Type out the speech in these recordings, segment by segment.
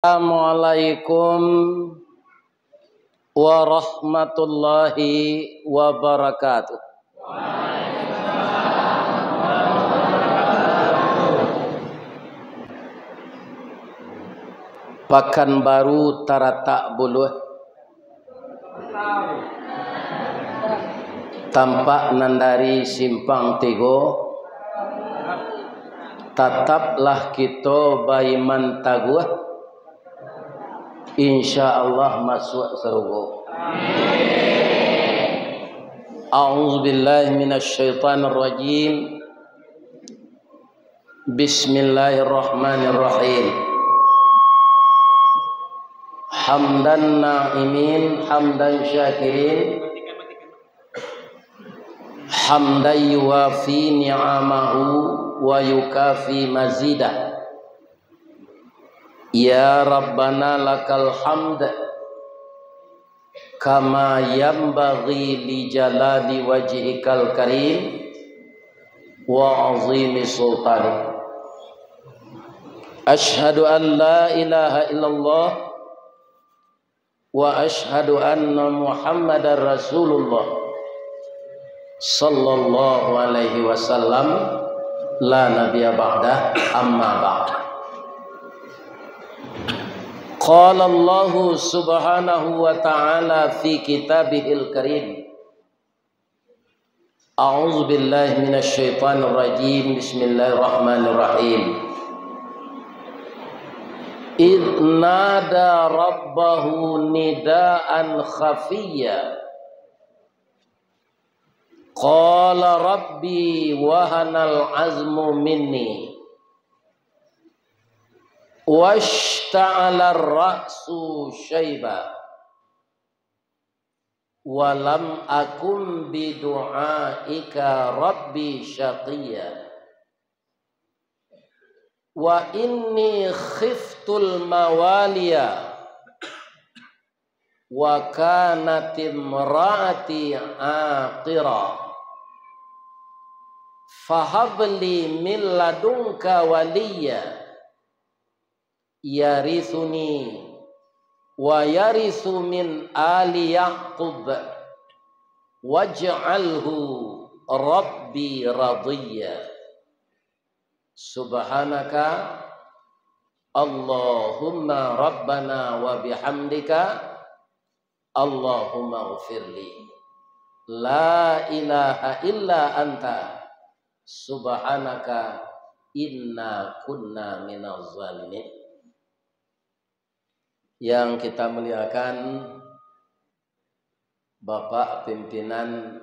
Assalamualaikum warahmatullahi wabarakatuh. Pekanbaru Taratak Buluh tampak nandari simpang tigo, tataplah kita baiman taguh, insyaallah masuk surga. A'udzubillahi minasyaitonir rajim. Bismillahirrahmanirrahim. Hamdan na'imin, hamdan syakirin, hamdan yuwafi ni'amahu wa yukafi mazidah. Ya Rabbana lakal hamd kama yanbaghi li jalali wajhikal karim wa azimi sultanik. Ashhadu an la ilaha illallah wa ashhadu anna Muhammadar Rasulullah sallallahu alaihi wasallam, la nabiyya ba'da, amma ba'd. Qala Allah subhanahu wa ta'ala fi kitabihil karim. A'udzu billahi minasy syaithanir rajim. Bismillahirrahmanirrahim. Idh nada rabbahu nidaan khafiyya. Qala rabbi wahanal azmu minni washta'ala ar-ra'su syaiba walam akum bidu'aika rabbi syaqiyya wa inni khiftul mawaliya wa kanat imraati aqira fahabli min ladunka waliya yarithuni wa yarithu min ali Yaqub waj'alhu rabbi radiyya. Subhanaka Allahumma rabbana wa bihamdika Allahumma ghfirli. La ilaha illa anta subhanaka inna kunna minaz zalimin. Yang kita muliakan Bapak Pimpinan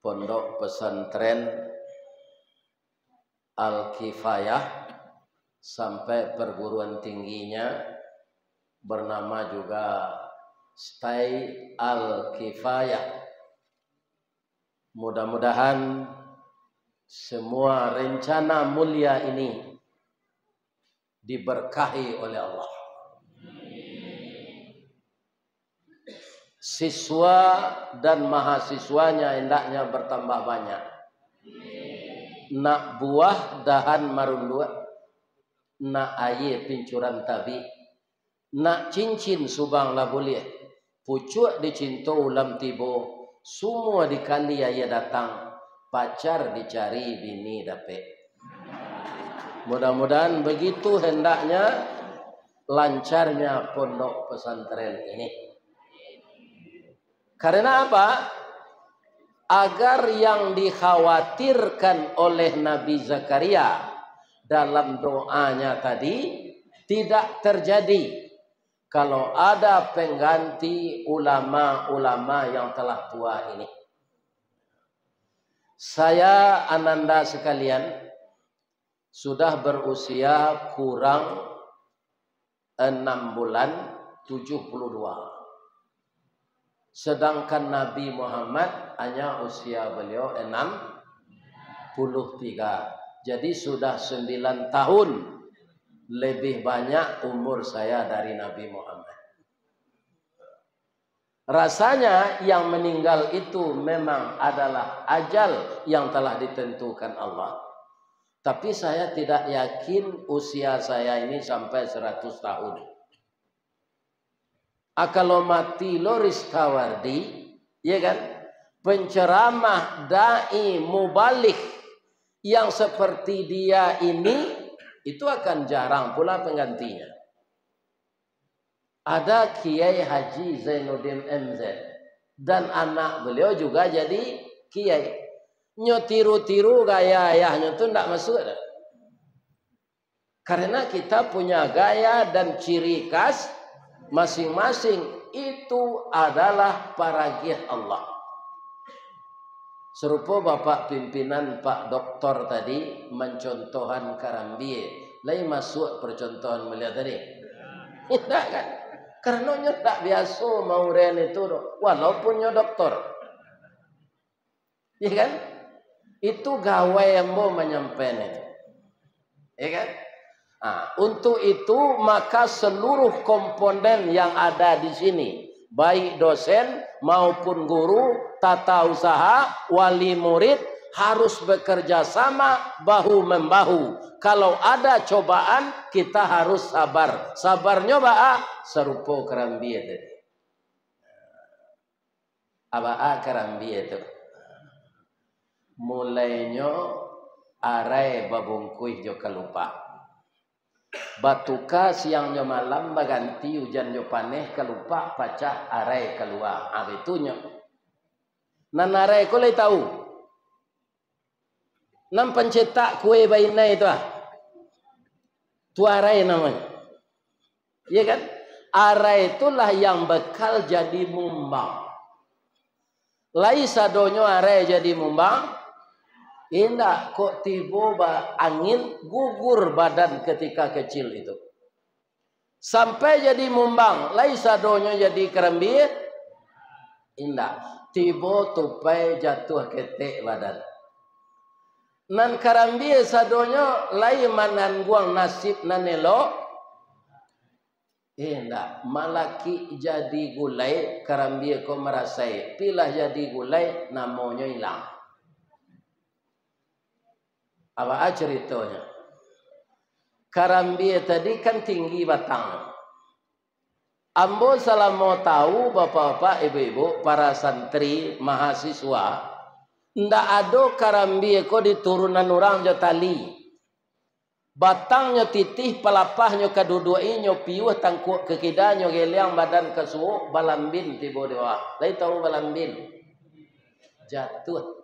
Pondok Pesantren Al-Kifayah sampai perguruan tingginya bernama juga Stay Al-Kifayah. Mudah-mudahan semua rencana mulia ini diberkahi oleh Allah. Siswa dan mahasiswanya hendaknya bertambah banyak. Nak buah dahan marundua, nak air pincuran tabi, nak cincin subang lah boleh, pucuk dicinta ulam tibo, semua dikali ayah datang, pacar dicari bini dapet. Mudah-mudahan begitu hendaknya lancarnya pondok pesantren ini. Karena apa? Agar yang dikhawatirkan oleh Nabi Zakaria dalam doanya tadi tidak terjadi kalau ada pengganti ulama-ulama yang telah tua ini. Saya ananda sekalian sudah berusia kurang 6 bulan 72. Sedangkan Nabi Muhammad hanya usia beliau 63. Jadi sudah 9 tahun lebih banyak umur saya dari Nabi Muhammad. Rasanya yang meninggal itu memang adalah ajal yang telah ditentukan Allah. Tapi saya tidak yakin usia saya ini sampai 100 tahun. Kalau mati Loris Kawardi, ya kan? Penceramah, dai, mubalik yang seperti dia ini, itu akan jarang pula penggantinya. Ada Kiai Haji Zainuddin MZ. Dan anak beliau juga jadi kiai. Nyo tiru-tiru gaya ayahnya itu tidak masuk. Karena kita punya gaya dan ciri khas masing-masing. Itu adalah paragiah Allah. Serupa Bapak pimpinan Pak Doktor tadi mencontohan Karambie. Lain masuk percontohan beliau tadi. Tidak kan? Karena nyo tak biasa mau ren itu, walaupun nyo doktor, ya kan? Itu gawe yang mau menyampaikan itu, ya kan? Nah, untuk itu maka seluruh komponen yang ada di sini, baik dosen maupun guru, tata usaha, wali murid harus bekerja sama bahu membahu. Kalau ada cobaan kita harus sabar. Sabarnya serupa Karambie tadi. Karambie itu. Mulainya arai babungkuih jo kalupa. Batuka siangnya malam baganti hujan jo paneh kalupa pacah arai keluar. Abitunya. Nan arai ko lay tahu. Nam pencetak kue baina itu tu arai namanya. Iya kan? Arai itulah yang bekal jadi mumbang. Lai sadonyo arai jadi mumbang. Indah kok tiba angin gugur badan ketika kecil itu. Sampai jadi mumbang. Lai sadonyo jadi Karambie. Indah. Tiba tupai jatuh ketek badan. Nan Karambie sadonyo lai manan guang nasib nanelo. Indah malaki jadi gulai Karambie ko merasai. Pilah jadi gulai namanya hilang. Apa ceritanya? Karambie tadi kan tinggi batang. Ambo salah mau tahu bapak-bapak, ibu-ibu, para santri, mahasiswa. Ndak ada Karambie ko di turunan orang jo tali. Batangnya titih, pelapahnya kedua-duanya piuh tangkuk ke kidanya geliang badan ke suuk balambin tiba dewa. Lai tahu balambin? Jatuh.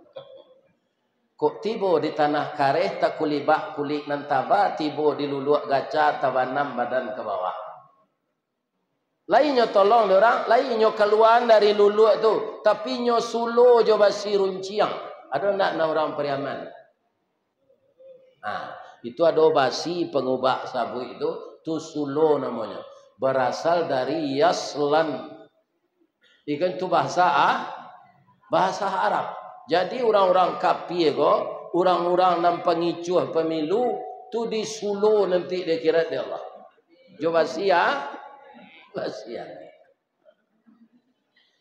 Kok tiba di tanah kareh tak kulibak kulik nantaba tiba di luluak gaca tabanam badan ke bawah. Lainnya tolong orang, lainnya keluar dari luluak tu, tapi nyo sulo jo basi runciang. Ada nak na orang Periaman? Nah, itu ada basi pengubah sabu itu, tu sulo namanya. Berasal dari yaslan. Ikan tu bahasa Arab. Jadi orang-orang kapi ko, orang-orang nam pengicuh pemilu tu di sulo nanti dia kira dia Allah. Jo basi Basia.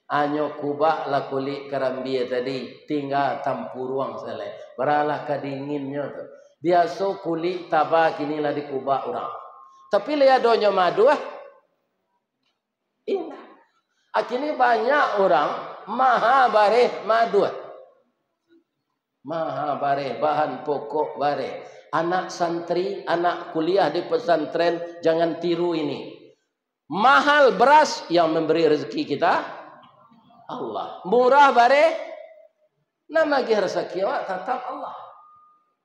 Anyo kubak lah kulit Karambie tadi tinggal tampuruang selai. Beralah kedinginnya tu. Biasa kulit tabak inilah di kubak orang. Tapi lihat donyo madu indah. Akhirnya banyak orang maha bareh madu. Maha bareh bahan pokok bareh. Anak santri, anak kuliah di pesantren jangan tiru ini. Mahal beras yang memberi rezeki kita Allah. Murah bare nama rezeki awak tetap Allah.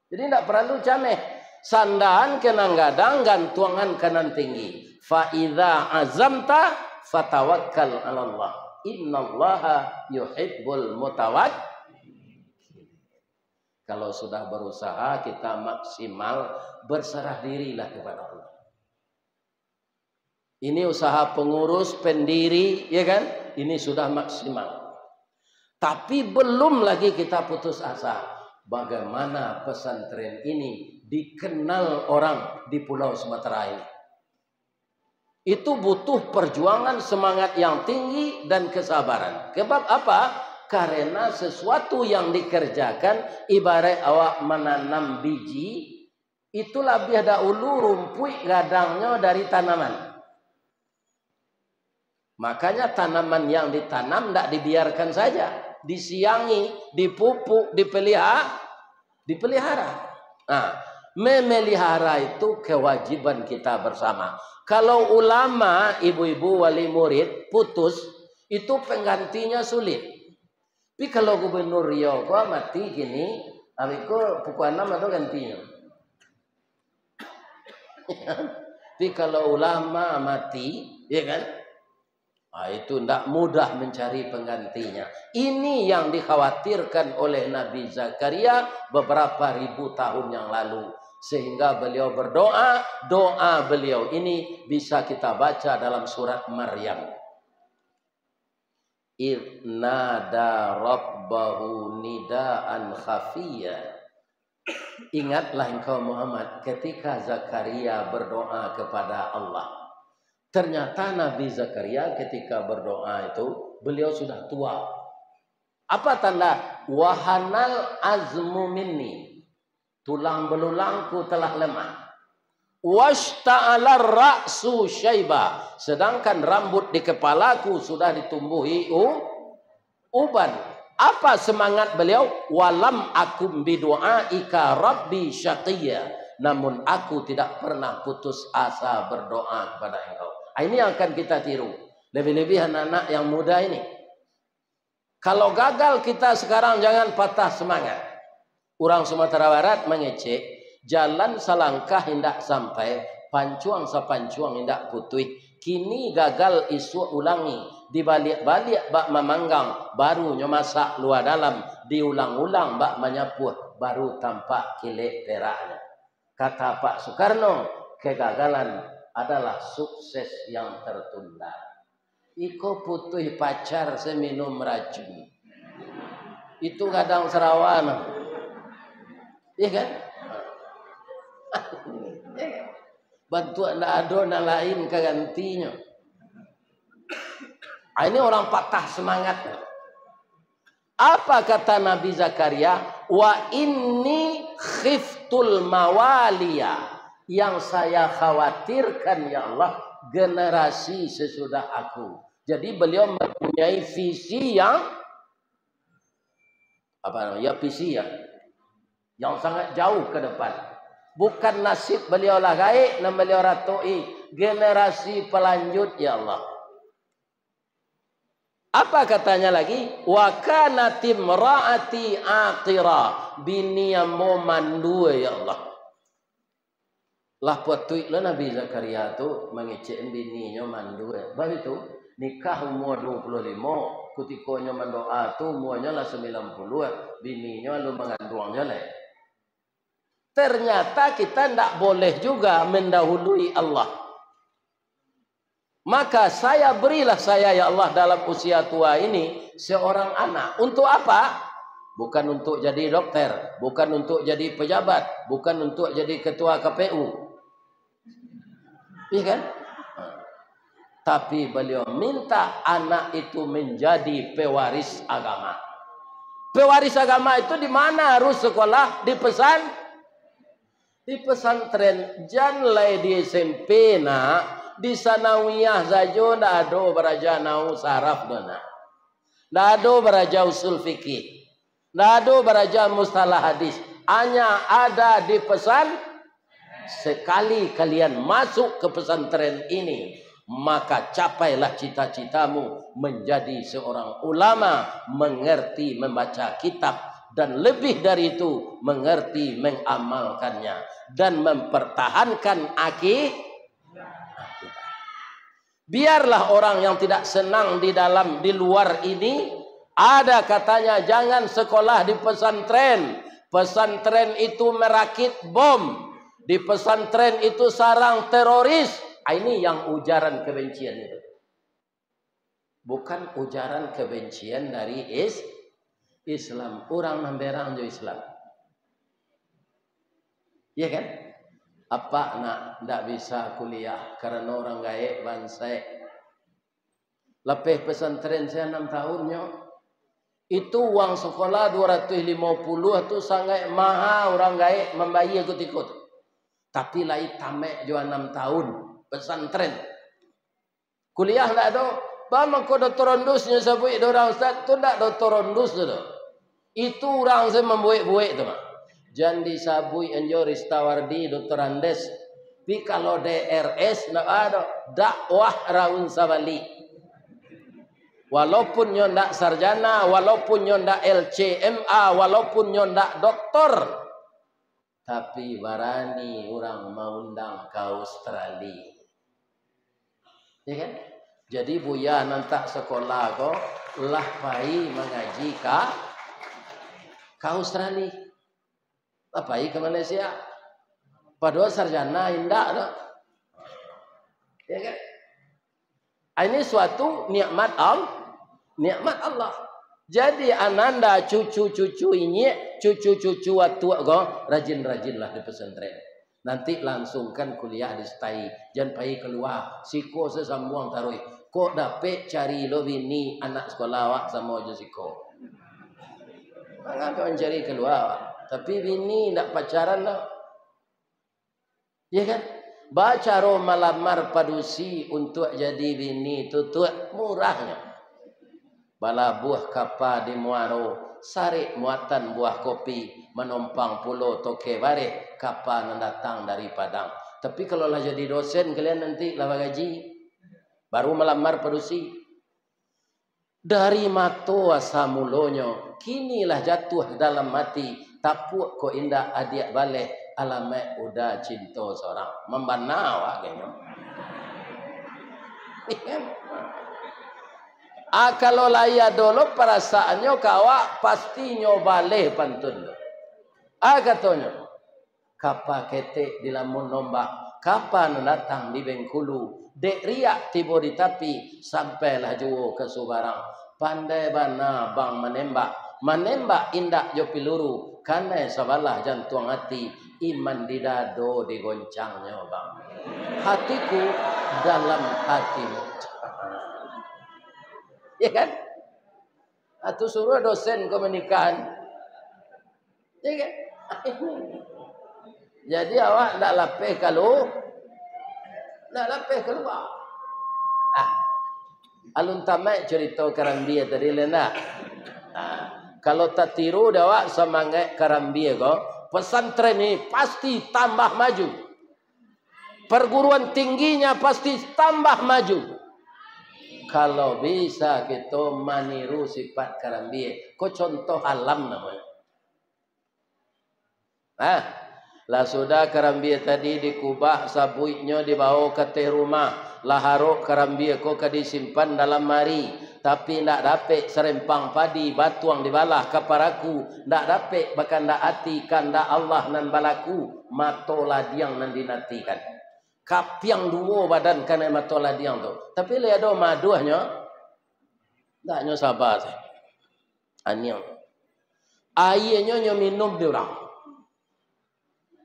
Jadi tidak perlu cameh. Sandahan kenang gadang, gantungan kanan tinggi. Fa idza azamta fatawakkal 'ala Allah. Innallaha yuhibbul mutawakkil. Kalau sudah berusaha kita maksimal berserah dirilah kepada Allah. Ini usaha pengurus, pendiri, ya kan? Ini sudah maksimal. Tapi belum lagi kita putus asa. Bagaimana pesantren ini dikenal orang di Pulau Sumatera ini. Itu butuh perjuangan, semangat yang tinggi dan kesabaran. Sebab apa? Karena sesuatu yang dikerjakan ibarat awak menanam biji Itulah biada ulu rumpui gadangnya dari tanaman. Makanya tanaman yang ditanam tidak dibiarkan saja, disiangi, dipupuk, dipelihara. Nah, memelihara itu kewajiban kita bersama. Kalau ulama, ibu-ibu, wali murid putus, itu penggantinya sulit. Tapi kalau gubernur Riau kok mati gini, amiku pukul 6 atau gantinya. Tapi kalau ulama mati, ya kan? Nah, itu tidak mudah mencari penggantinya. Ini yang dikhawatirkan oleh Nabi Zakaria beberapa ribu tahun yang lalu. Sehingga beliau berdoa, doa beliau ini bisa kita baca dalam surat Maryam. Nada rabbahu nidaan khafiyya. Ingatlah engkau Muhammad ketika Zakaria berdoa kepada Allah. Ternyata Nabi Zakaria ketika berdoa itu beliau sudah tua. Apa tanda? Wahanal azmu minni. Tulang belulangku telah lemah. Washta'alar ra'su syaiba. Sedangkan rambut di kepalaku sudah ditumbuhi uban. Apa semangat beliau? Walam akum bidu'aika rabbi syaqiyya. Namun aku tidak pernah putus asa berdoa kepada engkau. Ini yang akan kita tiru. Lebih-lebih anak-anak yang muda ini. Kalau gagal kita sekarang jangan patah semangat. Orang Sumatera Barat mengecek. Jalan selangkah hendak sampai. Pancuang sapancuang hendak putih. Kini gagal isu ulangi. Dibalik-balik bak memanggang. Baru masak luar dalam. Diulang-ulang bak menyapuh. Baru tampak kilik peraknya. Kata Pak Soekarno. Kegagalan adalah sukses yang tertunda. Iko putih pacar seminum racun. Itu kadang serawan. Iya kan? Bantu anda ada lain kegantinya. Ini orang patah semangat. Apa kata Nabi Zakaria? Wa inni khiftul mawaliya. Yang saya khawatirkan ya Allah generasi sesudah aku. Jadi beliau mempunyai visi yang visi yang sangat jauh ke depan. Bukan nasib beliau lah gaib dan beliau ratui generasi pelanjut ya Allah. Apa katanya lagi? Wa kanatim raati aqira bini yang mau mandu ya Allah. Lah putuik lah Nabi Zakaria tu mengecek bininya mandu. Sebab itu nikah umur 25, ketika mendoa tu umurnya lah 90, bininya lu mengandungnya lah. Ternyata kita tidak boleh juga mendahului Allah. Maka berilah saya ya Allah dalam usia tua ini seorang anak. Untuk apa? Bukan untuk jadi dokter, bukan untuk jadi pejabat, bukan untuk jadi ketua KPU. Iya kan? Tapi beliau minta anak itu menjadi pewaris agama. Pewaris agama itu di mana harus sekolah? Di pesantren. Jangan di SMP di sanawiyah saja ndak ada beraja nau saraf dona. Ndak ada beraja usul fikih. Ndak ada beraja mustalah hadis. Hanya ada di sekali kalian masuk ke pesantren ini, maka capailah cita-citamu menjadi seorang ulama, mengerti membaca kitab, dan lebih dari itu mengerti mengamalkannya dan mempertahankan akidah. Biarlah orang yang tidak senang di luar ini, ada katanya jangan sekolah di pesantren. Pesantren itu merakit bom. Di pesantren itu sarang teroris. Ini yang ujaran kebencian itu. Bukan ujaran kebencian dari Islam. Orang memberang jo Islam. Iya kan? Apa nak tidak bisa kuliah karena orang gaib bansai. Lepeh pesantren saya 6 tahunnya. Itu uang sekolah 250 itu sangat mahal orang gaib membayar ikut-ikut. Tapi lai tamek jo 6 tahun pesantren. Kuliah ndak do. Bama ko doktorondusnya sabui orang ustaz tu ndak doktorondus tu. Itu orang saya membuik-buik tu mah. Jangan disabui anjo Ristawardi Dr. Andes. Tapi kalau DRS ndak ada dakwah raun sabali. Walaupun nyo ndak sarjana, walaupun nyo ndak LCMA, walaupun nyo ndak doktor, tapi barani orang mau undang ke Australia. Ya kan? Jadi buya nantak sekolah ko lah pai mengaji ke Australia. Pai ke Malaysia. Padahal sarjana indak dah. Ya kan? Ini suatu nikmat Allah. Jadi ananda cucu-cucu ini, cucu-cucu tua go rajin-rajinlah di pesantren. Nanti langsungkan kuliah di STAI. Jangan payah keluar. Siko sesambuang tarui. Kok dapet cari lo bini anak sekolah awak sama aja siko. Mengapa mencari keluar awak? Tapi bini tak pacaran lah. Ya kan? Baca roh malamar padusi untuk jadi bini tutup murahnya. Bala buah kapa di muaro, sarik muatan buah kopi, menompang pulau toke bare, kapa datang dari Padang. Tapi kalau lah jadi dosen kalian nanti lah gaji. Baru melamar padusi. Dari mato asamulonyo, kinilah jatuh dalam mati, tapuk ko indah adik balik. Alamak udah cinta seorang membanawa kayaknya. Kalau laya dulu perasaannya kawa pasti nyobale pantun. Katanya kapa ketek di lamun nombak, kapan datang di Bengkulu, dek riak tiba di tapi sampailah juwo ke Subarang. Pandai bana bang menembak indak jo piluru, karena sabalah jantung hati. Iman di dado digoncangnya bang. Hatiku dalam hatimu. Ya kan? Atau suruh dosen komunikan. Ya kan? Jadi awak tak lapeh kalau tak lapeh keluar. Alun tamat cerita Karambia tadi lena. Kalau tak tiru awak semangat Karambia ko. Pesantren ini pasti tambah maju. Perguruan tingginya pasti tambah maju. Kalau bisa kita meniru sifat Karambia. Kau contoh alam namanya. Lah sudah Karambia tadi dikubah sabuinya dibawa ke teh rumah. Lah haruk Karambia kau disimpan dalam mari. Tapi ndak dapat serempang padi batuang dibalah kaparaku. Ndak dapat bahkan ndak hati kanda Allah nan balaku. Mato ladiang nan dinatikan. Kapiang dua badan kana mato ladiang tu. Tapi lihat do maduhnya. Ndaknya sabar. Aniang. Airnya nyo minum di orang.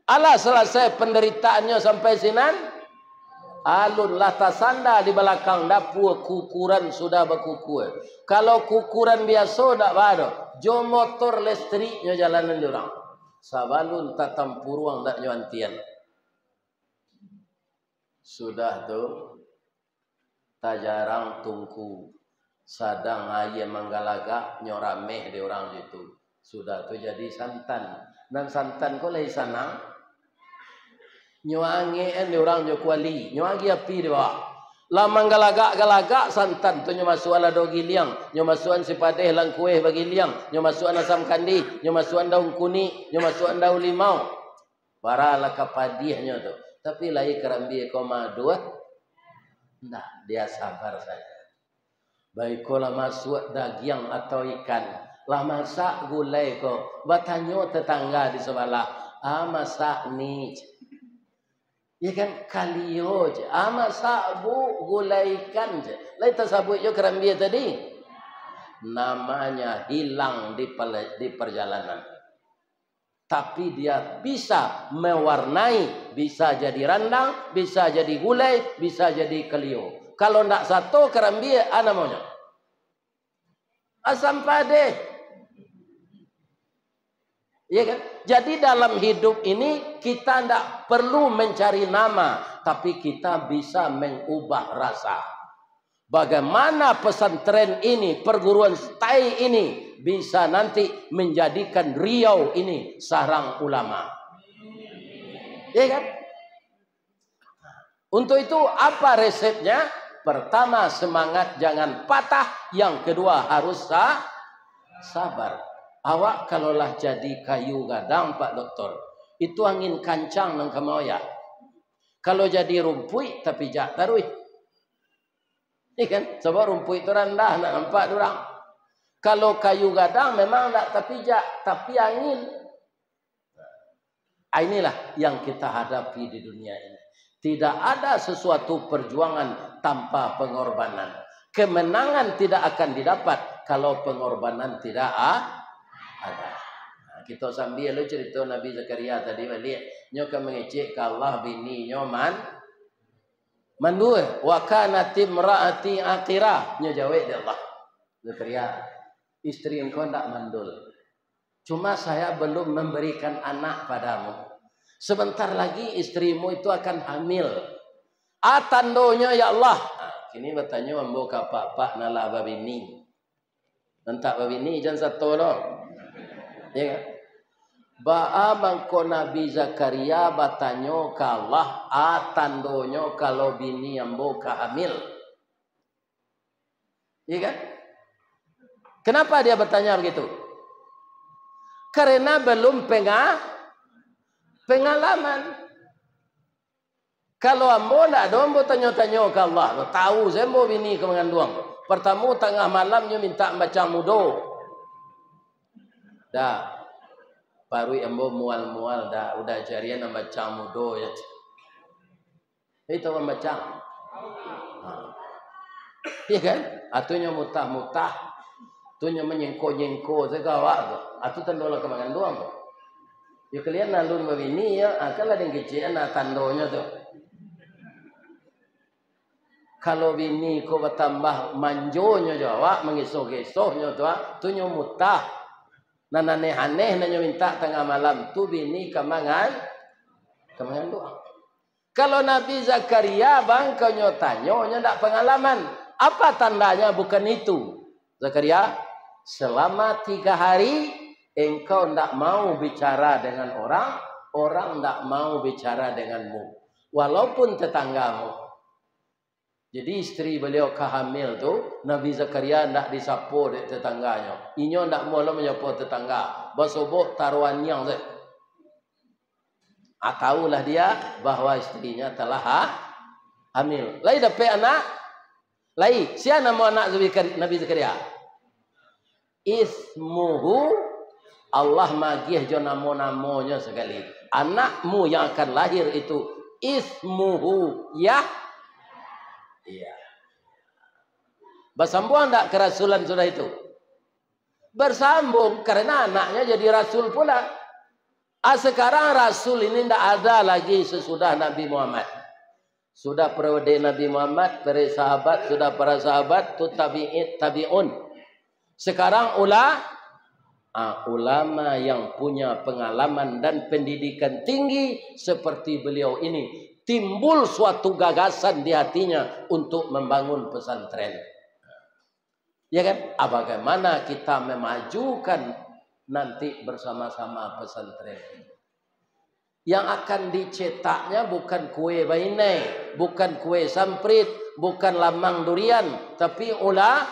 Alah selesai penderitaannya sampai sinan. Alun lata sanda di belakang dapur kukuran sudah berkukur. Kalau kukuran biasa tak ada. Jo motor listriknya jalanan di orang. Sabalun tatam puruang tak nyantian. Sudah tu tak jarang tungku. Sadang ayah manggalagak nyorameh di orang itu. Sudah tu jadi santan. Dan santan kau lagi sanang. Nyuangi di orang jo kuali. Nyuangi api di bawah. Lamang galagak santan tu nyomasuan ada giliang. Nyomasuan si padeh lang kueh bagi liang. Nyomasuan asam kandi. Nyomasuan daun kuni. Nyomasuan daun limau. Baralah kapadihnya tu. Tapi lagi Karambia koma dua. Nah, dia sabar saja. Baik kalau masuk daging atau ikan. Lah masak gulai ko. Batanyo tetangga di sebelah. Masak ni. Ya kan kalio je. Masak bu gulai ikan je. Lain tersabut je Karambia tadi. Namanya hilang di perjalanan. Tapi dia bisa mewarnai. Bisa jadi randang. Bisa jadi gulai. Bisa jadi kalio. Kalau tidak satu Karambia, apa namanya? Asam padeh. Ya kan? Jadi dalam hidup ini kita tidak perlu mencari nama, tapi kita bisa mengubah rasa. Bagaimana pesantren ini, perguruan stai ini bisa nanti menjadikan Riau ini sarang ulama. Ya kan? Untuk itu apa resepnya? Pertama, semangat jangan patah. Yang kedua, harus sabar. Awak kalaulah jadi kayu gadang Pak Doktor, itu angin kancang nang kamoya. Kalau jadi rumpui tapi jak tarui. Ini kan, sebab rumpui itu rendah nak nampak durang. Kalau kayu gadang memang tak tapi jak, tapi angin. Inilah yang kita hadapi di dunia ini. Tidak ada sesuatu perjuangan tanpa pengorbanan. Kemenangan tidak akan didapat kalau pengorbanan tidak ada. Kita sambil lu cerita Nabi Zakaria tadi balik nyo kan mengecek ke Allah bini nyo mandul wa kanat imraati aqira nyo jawab dia Allah Zakaria istri engkau ndak mandul, cuma saya belum memberikan anak padamu, sebentar lagi istrimu itu akan hamil, tandonya ya Allah. Kini bertanya ambo ka pak nala babini entak babini jangan satu no. Ya, ba'a mangko Nabi Zakaria batanyo ke Allah tandonyo kalau bini ambo hamil. Iya kan? Kenapa dia bertanya begitu? Karena belum pengalaman. Kalau ambo ndak ada ambo tanyo-tanyo ke Allah, tahu saya ambo bini ke mengandung. Pertama tengah malamnya minta baca mudo. Dah baru ambo mual dah udah jarian membaca mudo ya. Itu membaca. Iya kan? Atunya mutah-mutah, atunya menyengko-nyengko segala. Atu tandola ke mangandung. Ya kalian nalun begini ya, akan ada yang kecil tandonya tuh. Kalau bini ko bertambah manjonya Jawa, mengisok-isoknya tuh, atunya mutah. Nah aneh-aneh nanya minta tengah malam tu bini kemangan doa. Kalau Nabi Zakaria bang kau tanyonya ndak pengalaman. Apa tandanya bukan itu? Zakaria, selama 3 hari engkau ndak mau bicara dengan orang, orang ndak mau bicara denganmu. Walaupun tetanggamu. Jadi istri beliau kehamil tu Nabi Zakaria ndak disapu dek tetangganya. Inyo ndak mau menyapu tetangga. Basobok taruhan yang tu. Tahulah dia bahwa istrinya telah hamil. Lai dapat anak. Lai siapa nama anak Nabi Zakaria? Ismuhu Allah magih jo namo-namonya sekali. Anakmu yang akan lahir itu ismuhu ya. Iya. Bersambung tak kerasulan sudah itu? Bersambung karena anaknya jadi rasul pula. Sekarang rasul ini tidak ada lagi sesudah Nabi Muhammad. Sudah periode Nabi Muhammad, para sahabat, sudah para sahabat, tu tabi'un. Sekarang ulama yang punya pengalaman dan pendidikan tinggi seperti beliau ini. Timbul suatu gagasan di hatinya untuk membangun pesantren. Ya kan? Bagaimana kita memajukan nanti bersama-sama pesantren. Yang akan dicetaknya bukan kue bainai, bukan kue samprit, bukan lamang durian, tapi ulama.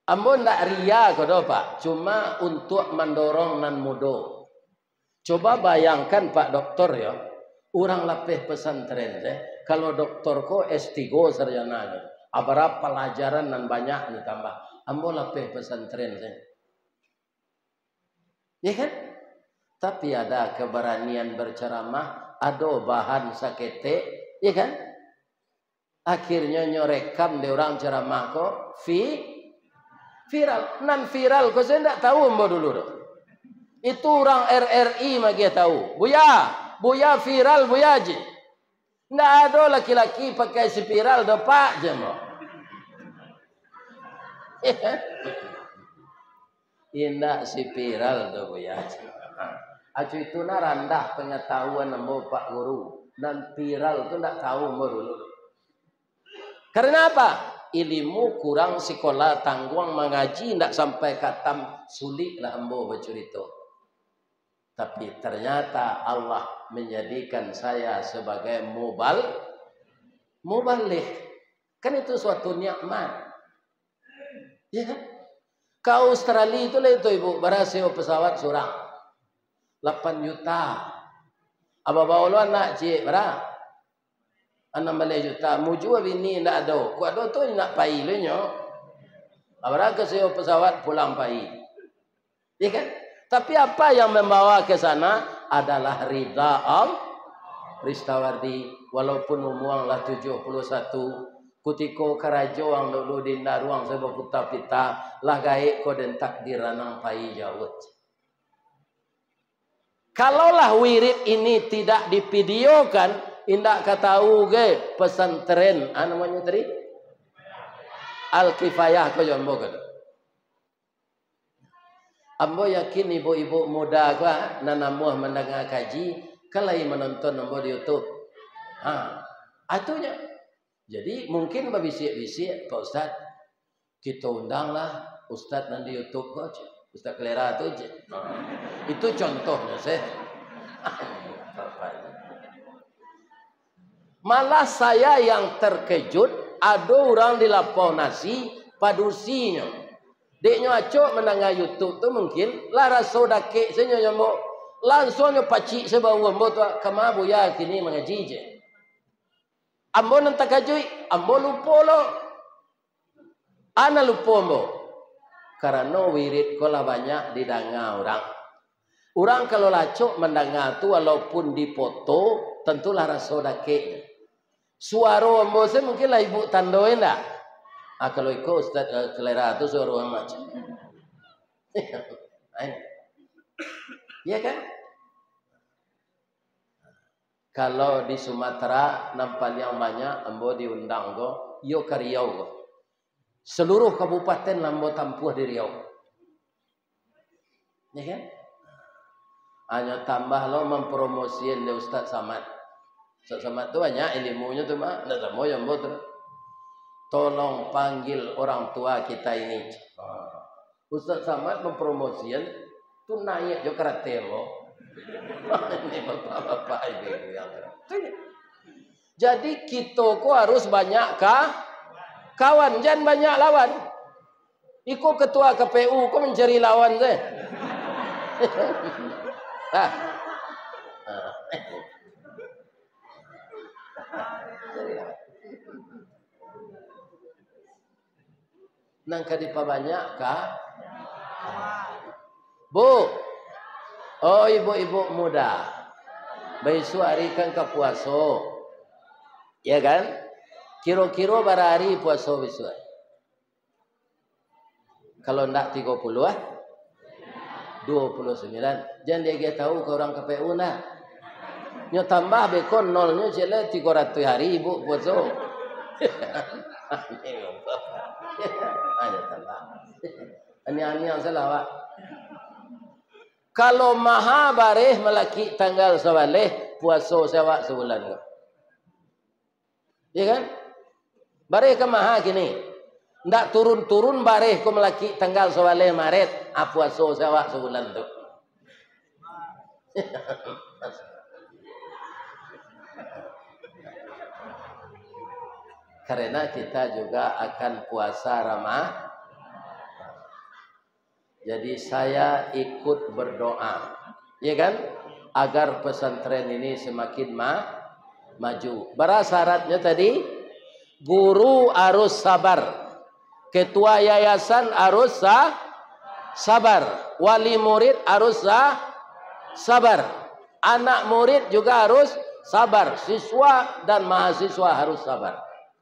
Ambo ndak ria kodo Pak, cuma untuk mendorong nan mudo. Coba bayangkan Pak Doktor ya, orang lapeh pesantren kalau doktor ko S3 sarjana, berapa pelajaran dan banyak nih tambah. Ambo lapeh pesantren ya kan? Tapi ada keberanian berceramah, ada bahan sakete, ya kan? Akhirnya nyorekam di orang ceramah ko viral, non viral ko saya tidak tahu ambo dulu doh. Itu orang RRI magi tahu. Buya viral buya je. Nggak ada laki-laki pakai spiral depak je mo. Indah si viral tuh ya. Acu itu na rendah pengetahuan ambo Pak Guru. Dan viral itu ndak tahu ambo dulu. Karena apa? Ilmu kurang sekolah tangguang mengaji ndak sampai katam sulit lah ambo bercerita. Tapi ternyata Allah menjadikan saya sebagai mubalik. Kan itu suatu nikmat. Ya kan? Ke Australia itu lah itu ibu, berhasil pesawat surang 8 juta. Aba bawa anak cik berapa? 16 juta. Muju bini ndak ada. Ku ada tu nak pai le nyo. Abra ke sewa pesawat pulang pai. Ya kan? Tapi apa yang membawa ke sana adalah ridha Ristawardi. Walaupun umurlah 71, kutiko karajo ang dulu di naruang sebab puta pita lah gaik ko den takdiranang pai jawut. Kalaulah wirid ini tidak divideokan, indak katahu ge pesantren namanya tadi Al-Kifayah ko jombo kan. Ambo yakin ibu-ibu muda gua nanamuh mendengar kaji kalai menonton ambo di YouTube. Atunya. Jadi mungkin babisik-bisik Pak Ustaz kita undanglah Ustaz nanti YouTube kok. Ustaz Kelera tu je. Itu contohnya saya. Malah saya yang terkejut ada orang di lapau nasi padusinya. Deknya acok mendengar YouTube tu mungkin lah rasa dakik senya nyambo langsungnya pacik sebab ambo tu kama buya kini mengaji je. Ambo nan takajui, ambo lupa lo. Ana lupa ambo. Karena wirid kolah banyak didengar orang. Orang kalau lacok mendengar tu walaupun dipoto tentulah rasa dakik. Suara ambo saya mungkin lah ibu tandoin dah. Kalau ikut Ustaz Kelera tu suara orang macam. Ya kan? Kalau di Sumatera nampak yang banyak ambo diundang go, yo ke Riau go. Seluruh kabupaten ambo tampuh di Riau. Ya kan? Hanya tambah lo mempromosikan de Ustaz Samad. Ustaz Samad tu banyak ilmunya tu mah, ndak semua yang ambo tu. Tolong panggil orang tua kita ini. Ustaz Samad mempromosikan tu naik jo karate lo. Ini bapak-bapak ibu yang jadi kita kok harus banyak kawan, jangan banyak lawan. Iko ketua KPU kok mencari lawan saya. Nang kadipa banyak Bu. Oh ibu-ibu muda. Besok hari kan ke puasa. Ya kan? Kira-kira berapa hari puasa besok? Kalau ndak 30 29. Jangan dia tahu ke orang KPU nah. Nyo tambah bekon nolnya jele 300 hari ibu puasa. Ayo tambah. Ini yang salah Pak. Kalau maha bareh melaki tanggal sawaleh puasa sewak sebulan. Ya kan? Bareh ke maha kini. Ndak turun-turun bareh ke melaki tanggal sawaleh Maret. Puasa sewak sebulan tu. Karena kita juga akan puasa Ramadan. Jadi saya ikut berdoa, ya kan, agar pesantren ini semakin maju. Syaratnya tadi, guru harus sabar, ketua yayasan harus sabar, wali murid harus sabar, anak murid juga harus sabar, siswa dan mahasiswa harus sabar.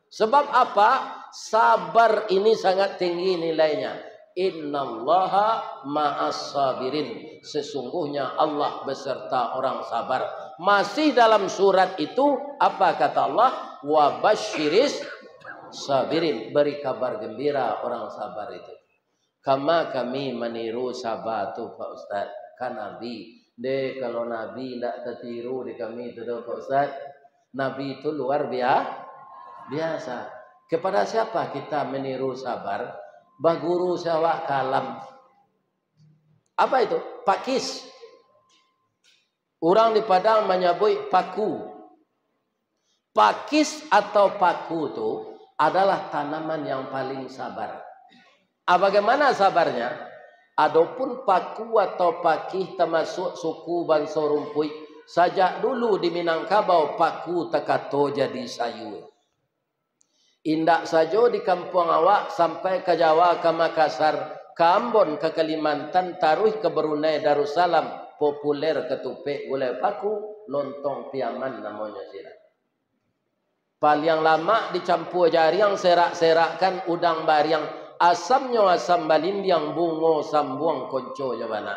Sebab apa? Sabar ini sangat tinggi nilainya. Innallaha ma'as sabirin. Sesungguhnya Allah beserta orang sabar. Masih dalam surat itu apa kata Allah? Wa basyiris sabirin. Beri kabar gembira orang sabar itu. Kama kami meniru sahabat tu Pak Ustaz. Kan Nabi. Kalau Nabi tidak tertiru di kami itu Pak Ustaz. Nabi itu luar biasa. Kepada siapa kita meniru sabar? Baguru sawak kalam. Apa itu? Pakis. Orang di Padang menyebut paku. Pakis atau paku itu adalah tanaman yang paling sabar. Bagaimana sabarnya? Adapun paku atau pakih termasuk suku bangsa rumput. Sajak dulu di Minangkabau paku tekato jadi sayu. Indak saja di kampung awak sampai ke Jawa, ke Makassar, ke Ambon, ke Kalimantan, taruh ke Brunei Darussalam, populer ketupek gulai paku, lontong piaman namanya sila. Paling lama dicampur jariang serak-serakkan udang bariang. Asamnya asam balindiang bungo sambuang konco jabana.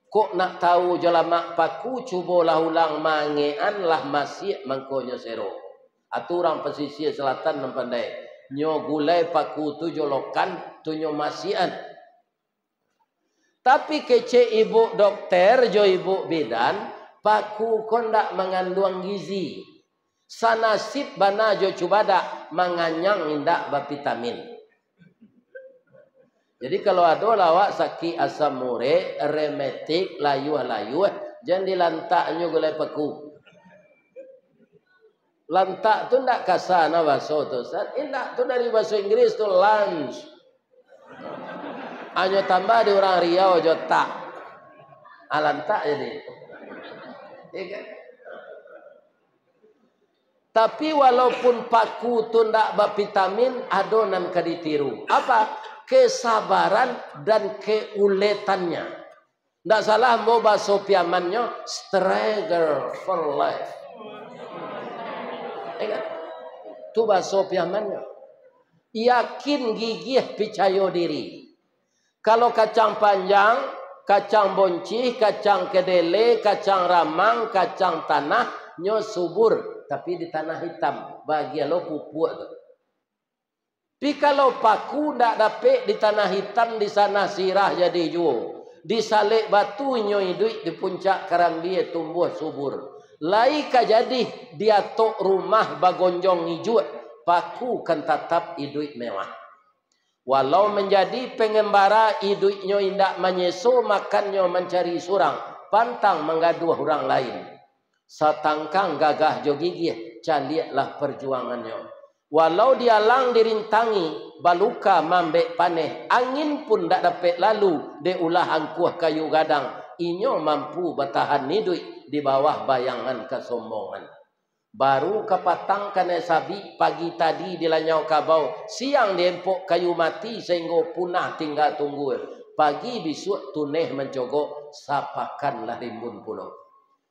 Kok nak tahu jalamak paku cubalah ulang mangean lah masih mangkonya sero. Aturang pesisir selatan nan pandai. Nyo gulai paku tu jolokan tu nyo masian. Tapi kece ibu dokter jo ibu bidan paku kondak mengandung gizi. Sanasib bana jo cubada manganyang indak vitamin. Jadi kalau ada lawak sakit asam mure, remetik, layuh, jangan dilantaknya gulai paku. Lantak tu ndak kasana bahasa tu. Indak tu dari bahasa Inggris tu lunch. Hanya tambah di orang Riau jo tak. Lantak jadi. Ya. Tapi walaupun paku tu ndak vitamin, adonan kaditiru. Apa? Kesabaran dan keuletannya. Tidak salah mau bahasa piamannya struggle for life. Itu bahasa piamannya. Yakin, gigih, percaya diri. Kalau kacang panjang, kacang boncih, kacang kedele, kacang ramang, kacang tanah, nyo subur. Tapi di tanah hitam. Bagi lo pupuk tu. Tapi kalau paku tak dapat di tanah hitam di sana sirah jadi jual. Di salik batu nyoi duit di puncak Karambia tumbuh subur. Lai ka jadi dia tok rumah bagonjong hijau. Paku kan tetap hidup mewah. Walau menjadi pengembara hidupnya indak menyeso makannya mencari surang. Pantang menggaduh orang lain. Satangkang gagah jo gigih caliaklah perjuangannya. Walau dia lang dirintangi, baluka mambek paneh, angin pun tak dapat lalu, de ulah angkuh kayu gadang, inyo mampu bertahan hidup di bawah bayangan kesombongan. Baru kepatang kena sabi, pagi tadi dilanyau kabau, siang diempok kayu mati sehingga punah tinggal tunggu. Pagi besok tuneh mencogok, sapakanlah rimbun pulau.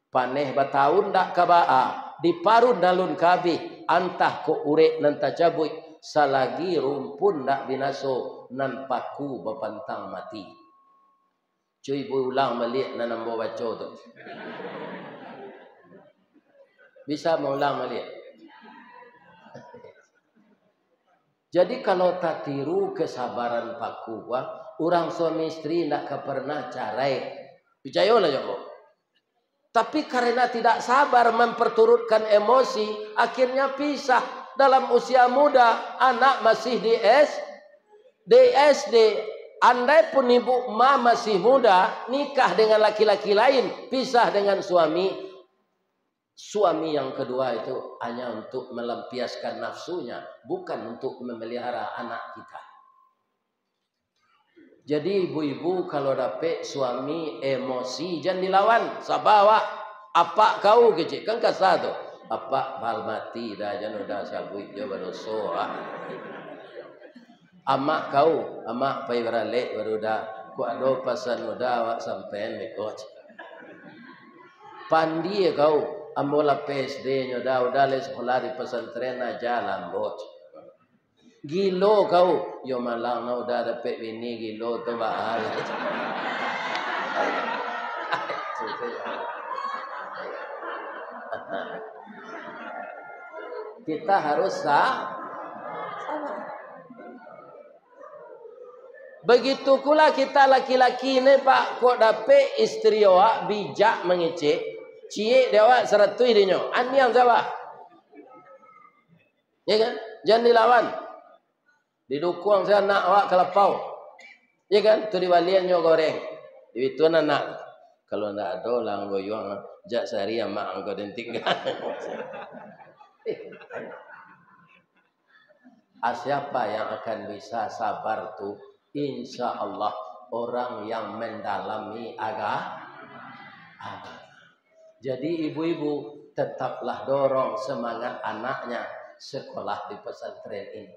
Paneh batahun dak kabaa, diparun dalun kabih, antah ko urek nan tajabui, salagi rumpun dak binaso, nan paku bapantang mati. Cuy bu ulang balik nan ambo baca tu. Bisa mengulang balik. Jadi kalau tak tiru kesabaran paku, orang suami istri nak pernah carai. Percayalah ya kok. Tapi karena tidak sabar memperturutkan emosi, akhirnya pisah. Dalam usia muda, anak masih di SD. Andai pun ibu ma masih muda, nikah dengan laki-laki lain, pisah dengan suami. Suami yang kedua itu hanya untuk melampiaskan nafsunya, bukan untuk memelihara anak kita. Jadi ibu-ibu kalau dapat suami emosi jangan dilawan. Sabawa apa kau kecil kan kasar tu. Apa bal mati dah jangan dah sabui dia berdosa. Amak kau, amak pai beralek baru dah. Ku ado pasan muda awak sampean mekot. Pandi kau, ambola PSD nyo dah udah le sekolah di pesantren aja lambot. Gilo kau, yo malang na udah dapat bini gilo tu bahal. Kita harus sabar. Begitu pula kita laki-laki ni Pak, kok dapat isteri awak bijak mengecek, cie dia awak seratui dia nyo. Ani yang siapa? Ya kan? Jangan dilawan. Didukung saya nak awak kelapau. Ya kan? Tu diwalian nyo goreng. Itu anak. Kalau ndak ada lang goyong, jak sehari mak engkau dan tinggal. Siapa yang akan bisa sabar tu? Insya Allah orang yang mendalami agama. Jadi ibu-ibu tetaplah dorong semangat anaknya sekolah di pesantren ini.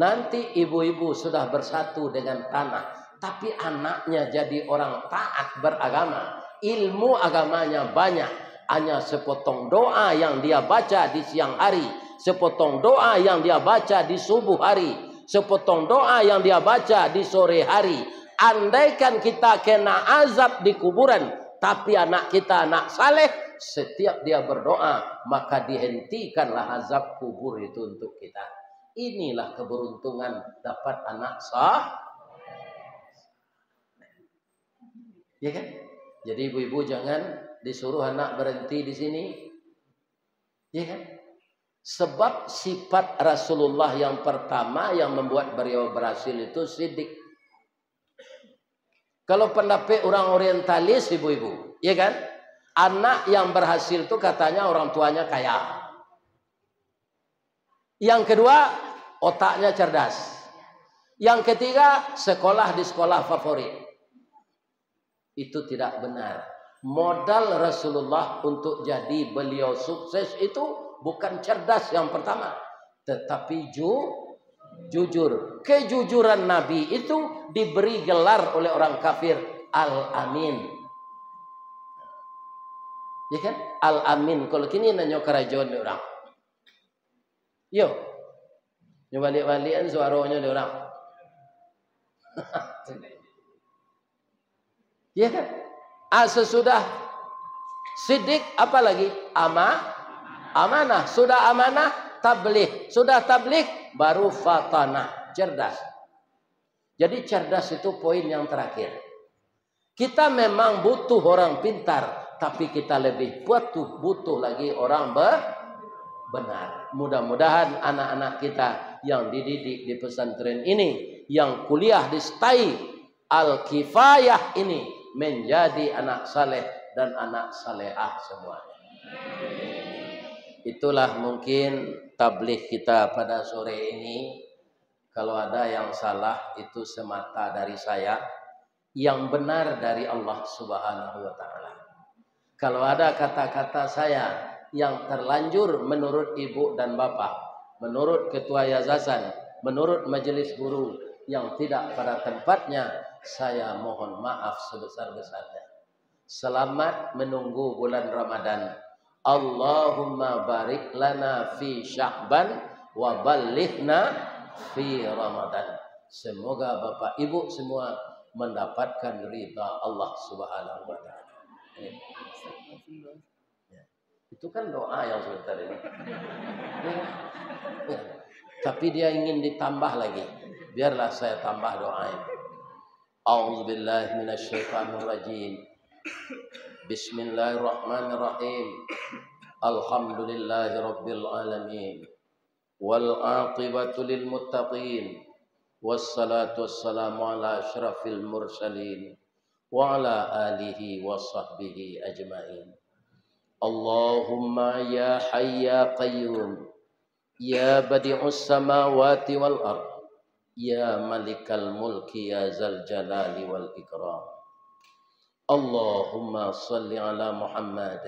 Nanti ibu-ibu sudah bersatu dengan tanah, tapi anaknya jadi orang taat beragama, ilmu agamanya banyak. Hanya sepotong doa yang dia baca di siang hari, sepotong doa yang dia baca di subuh hari, sepotong doa yang dia baca di sore hari. Andaikan kita kena azab di kuburan, tapi anak kita anak saleh, setiap dia berdoa, maka dihentikanlah azab kubur itu untuk kita. Inilah keberuntungan dapat anak sah. Ya kan? Jadi ibu-ibu jangan disuruh anak berhenti di sini. Ya kan? Sebab sifat Rasulullah yang pertama yang membuat beliau berhasil itu sidik. Kalau pendapat orang orientalis ibu-ibu, ya kan? Anak yang berhasil itu katanya orang tuanya kaya. Yang kedua, otaknya cerdas. Yang ketiga, sekolah di sekolah favorit. Itu tidak benar. Modal Rasulullah untuk jadi beliau sukses itu bukan cerdas yang pertama, tetapi jujur. Kejujuran Nabi itu diberi gelar oleh orang kafir Al-Amin. Ya kan? Al-Amin. Kalau kini nanya kerajaan ni orang. Yo. Nyo balik-balikan suaranya dia orang. Ya kan? Sesudah sidik apa lagi? Amanah. Sudah amanah, tabligh. Sudah tabligh, baru fatanah, cerdas. Jadi cerdas itu poin yang terakhir. Kita memang butuh orang pintar, tapi kita lebih butuh lagi orang benar. Mudah-mudahan anak-anak kita yang dididik di pesantren ini, yang kuliah di STAI Al-Kifayah ini, menjadi anak saleh dan anak salehah semua. Itulah mungkin tabligh kita pada sore ini. Kalau ada yang salah itu semata dari saya, yang benar dari Allah Subhanahu wa taala. Kalau ada kata-kata saya yang terlanjur menurut ibu dan bapak, menurut ketua yayasan, menurut majelis guru yang tidak pada tempatnya, saya mohon maaf sebesar-besarnya. Selamat menunggu bulan Ramadan. Allahumma barik lana fi Sya'ban wa ballighna fi Ramadan. Semoga Bapak Ibu semua mendapatkan ridha Allah Subhanahu wa taala. Itu kan doa yang sebentar ini. Ya. Tapi dia ingin ditambah lagi. Biarlah saya tambah doanya. A'udzubillahi minasyaitonirrajim. Bismillahirrahmanirrahim. Alhamdulillahi rabbil alamin. Wal aqibatu lil muttaqin. Wassalatu wassalamu ala asyrafil mursalin wa ala alihi wa sahbihi ajmain. Allahumma ya hayy ya qayyum ya badi'us samawati wal ard ya malikal mulki ya zal jalali wal ikram. Allahumma salli ala Muhammad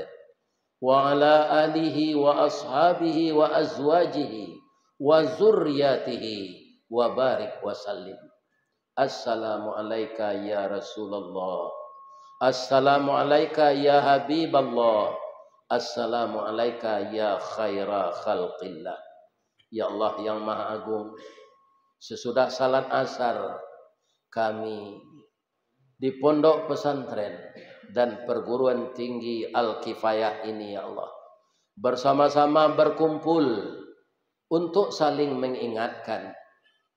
wa ala alihi wa ashabihi wa azwajihi wa zurriyatihi wa barik wa sallim. Assalamu alayka ya Rasulullah. Assalamu alayka ya Habiballah. Assalamu alayka ya khaira khalqillah. Ya Allah yang Maha Agung, sesudah salat asar kami di pondok pesantren dan perguruan tinggi Al-Kifayah ini ya Allah bersama-sama berkumpul untuk saling mengingatkan,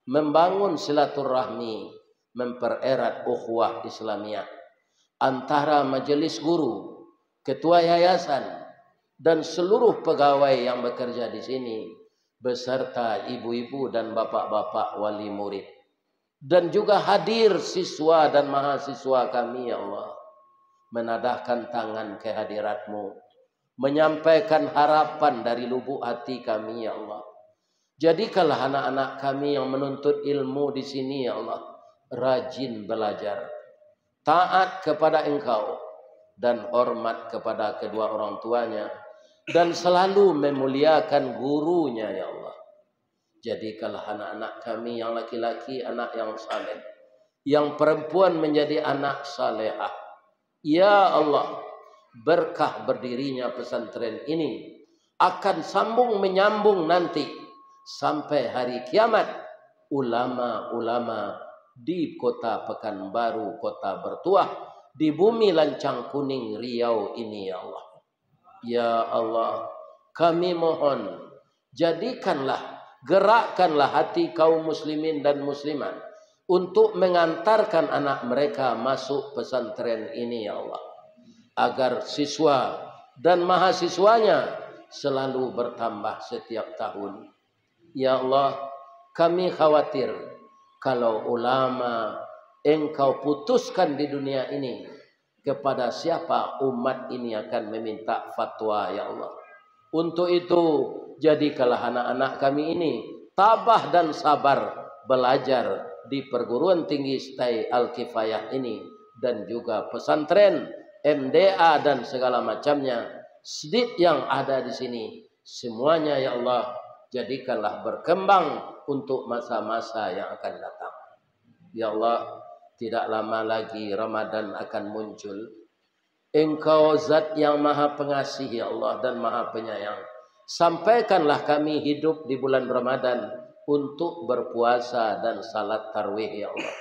membangun silaturahmi mempererat ukhuwah Islamiyah antara majelis guru, ketua yayasan, dan seluruh pegawai yang bekerja di sini, beserta ibu-ibu dan bapak-bapak wali murid. Dan juga hadir siswa dan mahasiswa kami, ya Allah. Menadahkan tangan kehadirat-Mu, menyampaikan harapan dari lubuk hati kami, ya Allah. Jadikanlah anak-anak kami yang menuntut ilmu di sini, ya Allah, rajin belajar, taat kepada Engkau, dan hormat kepada kedua orang tuanya, dan selalu memuliakan gurunya, ya Allah. Jadikanlah anak-anak kami yang laki-laki anak yang saleh, yang perempuan menjadi anak salehah. Ya Allah, berkah berdirinya pesantren ini akan sambung menyambung nanti sampai hari kiamat. Ulama-ulama di kota Pekanbaru, kota bertuah, di bumi lancang kuning Riau ini, ya Allah. Ya Allah, kami mohon, jadikanlah, gerakkanlah hati kaum muslimin dan muslimat untuk mengantarkan anak mereka masuk pesantren ini, ya Allah, agar siswa dan mahasiswanya selalu bertambah setiap tahun. Ya Allah, kami khawatir kalau ulama Engkau putuskan di dunia ini, kepada siapa umat ini akan meminta fatwa, ya Allah. Untuk itu, jadikanlah anak-anak kami ini tabah dan sabar belajar di perguruan tinggi Stay Al-Kifayah ini, dan juga pesantren, MDA, dan segala macamnya, sedikit yang ada di sini. Semuanya, ya Allah, jadikanlah berkembang untuk masa-masa yang akan datang. Ya Allah, tidak lama lagi Ramadan akan muncul. Engkau zat yang maha pengasih, ya Allah, dan maha penyayang. Sampaikanlah kami hidup di bulan Ramadan untuk berpuasa dan salat tarawih, ya Allah.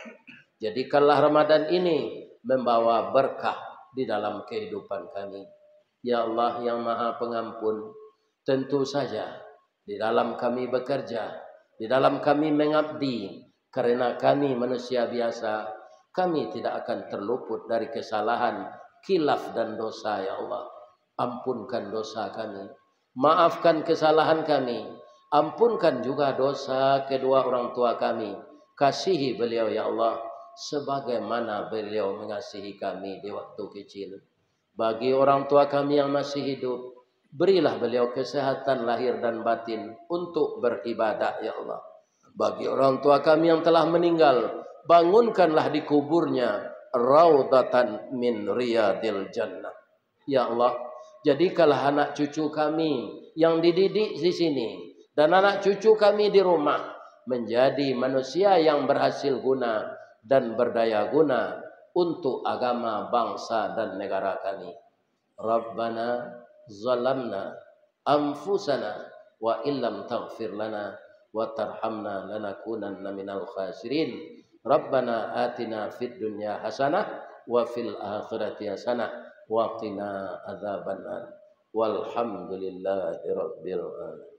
Jadikanlah Ramadan ini membawa berkah di dalam kehidupan kami. Ya Allah yang maha pengampun, tentu saja di dalam kami bekerja, di dalam kami mengabdi, karena kami manusia biasa, kami tidak akan terluput dari kesalahan, khilaf dan dosa, ya Allah. Ampunkan dosa kami, maafkan kesalahan kami, ampunkan juga dosa kedua orang tua kami. Kasihi beliau, ya Allah, sebagaimana beliau mengasihi kami di waktu kecil. Bagi orang tua kami yang masih hidup, berilah beliau kesehatan lahir dan batin untuk beribadah, ya Allah. Bagi orang tua kami yang telah meninggal, bangunkanlah di kuburnya raudatan min riyadil jannah. Ya Allah, jadikanlah anak cucu kami yang dididik di sini dan anak cucu kami di rumah menjadi manusia yang berhasil guna dan berdaya guna untuk agama, bangsa, dan negara kami. Rabbana zalamna anfusana wa illam taghfir lana wa tarhamna lanakunanna minal khasirin. Rabbana atina fid dunya hasanah wa fil akhirati hasanah wa qina adzabannar. Walhamdulillahi rabbil alamin.